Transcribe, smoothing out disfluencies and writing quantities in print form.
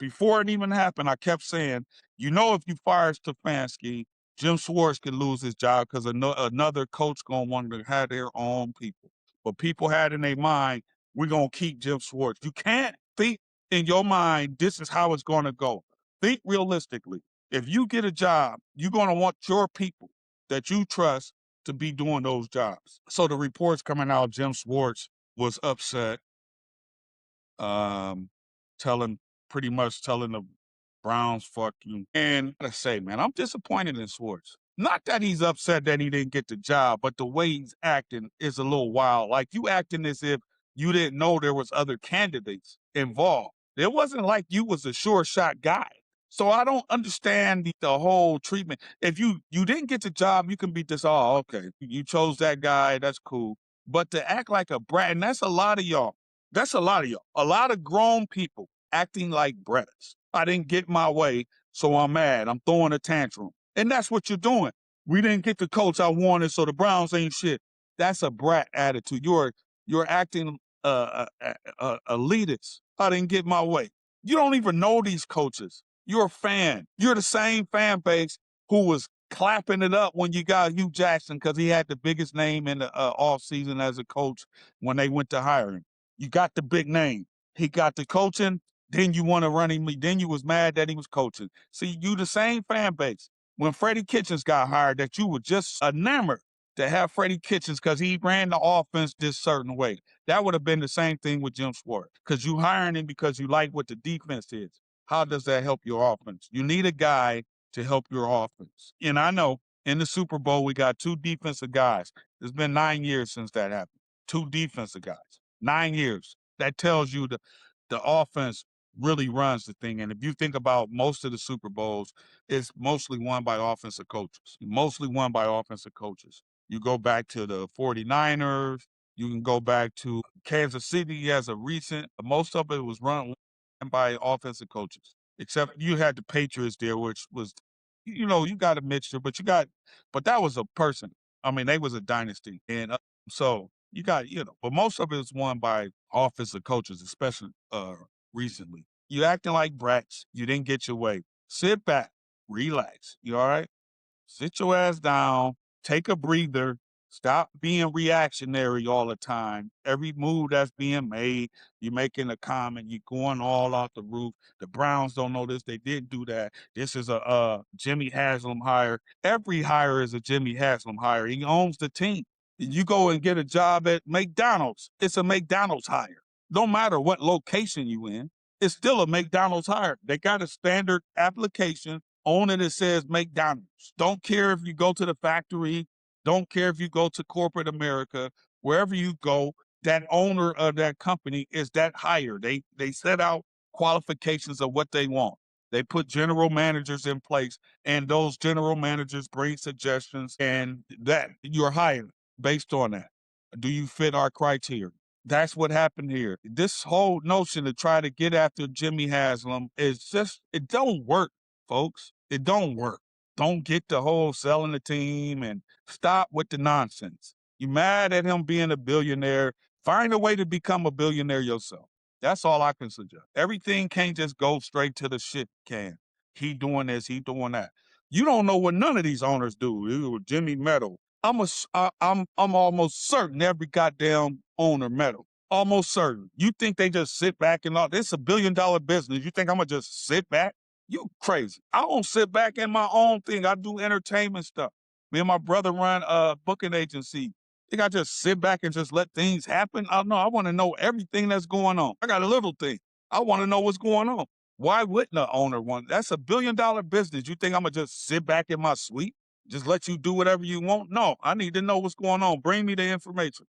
Before it even happened, I kept saying, if you fire Stefanski, Jim Schwartz could lose his job because another coach going to want to have their own people. But people had in their mind, we're going to keep Jim Schwartz. You can't think in your mind, this is how it's going to go. Think realistically. If you get a job, you're going to want your people that you trust to be doing those jobs. So the reports coming out, Jim Schwartz was upset, um, pretty much telling the Browns, fuck you. And I gotta say, man, I'm disappointed in Schwartz. Not that he's upset that he didn't get the job, but the way he's acting is a little wild. Like you acting as if you didn't know there was other candidates involved. It wasn't like you was a sure shot guy. So I don't understand the whole treatment. If you didn't get the job, you can be this, oh, okay. You chose that guy, that's cool. But to act like a brat, and that's a lot of y'all. That's a lot of y'all. A lot of grown people acting like brats. I didn't get my way, so I'm mad. I'm throwing a tantrum. And that's what you're doing. We didn't get the coach I wanted, so the Browns ain't shit. That's a brat attitude. You're acting elitist. I didn't get my way. You don't even know these coaches. You're a fan. You're the same fan base who was clapping it up when you got Hugh Jackson because he had the biggest name in the offseason as a coach when they went to hire him. You got the big name. He got the coaching. Then you want to run him. Then you was mad that he was coaching. See, you the same fan base. When Freddie Kitchens got hired, that you were just enamored to have Freddie Kitchens because he ran the offense this certain way. That would have been the same thing with Jim Schwartz because you hiring him because you like what the defense is. How does that help your offense? You need a guy to help your offense. And I know in the Super Bowl, we got 2 defensive guys. It's been 9 years since that happened. 2 defensive guys. 9 years. That tells you the offense really runs the thing. And if you think about most of the Super Bowls, it's mostly won by offensive coaches. Mostly won by offensive coaches. You go back to the 49ers. You can go back to Kansas City as a recent. Most of it was run by offensive coaches. Except you had the Patriots there, which was, you got a mixture, but that was a person. I mean, they was a dynasty. And so you got, but most of it was won by offensive coaches, especially recently. You acting like brats. You didn't get your way. Sit back, relax. You all right? Sit your ass down, take a breather, stop being reactionary all the time. Every move that's being made, you're making a comment, you're going all off the roof. The Browns don't know this, they didn't do that. This is a Jimmy Haslam hire. Every hire is a Jimmy Haslam hire. He owns the team. You go and get a job at McDonald's, it's a McDonald's hire. No matter what location you in, it's still a McDonald's hire. They got a standard application on it. It says McDonald's. Don't care if you go to the factory. Don't care if you go to corporate America. Wherever you go, that owner of that company is that hire. They set out qualifications of what they want. They put general managers in place, and those general managers bring suggestions, and that you're hired based on that. Do you fit our criteria? That's what happened here. This whole notion to try to get after Jimmy Haslam it don't work, folks. It don't work. Don't get the whole selling the team and stop with the nonsense. You mad at him being a billionaire? Find a way to become a billionaire yourself. That's all I can suggest. Everything can't just go straight to the shit can. He doing this, he doing that. You don't know what none of these owners do. Jimmy Meadow. I'm almost certain every goddamn owner metal. Almost certain. You think they just sit back and all? It's $1 billion business. You think I'm gonna just sit back? You crazy. I don't sit back in my own thing. I do entertainment stuff. Me and my brother run a booking agency. Think I just sit back and just let things happen? I know. I want to know everything that's going on. I got a little thing. I want to know what's going on. Why wouldn't the owner want? That's $1 billion business. You think I'm gonna just sit back in my suite? Just let you do whatever you want? No, I need to know what's going on. Bring me the information.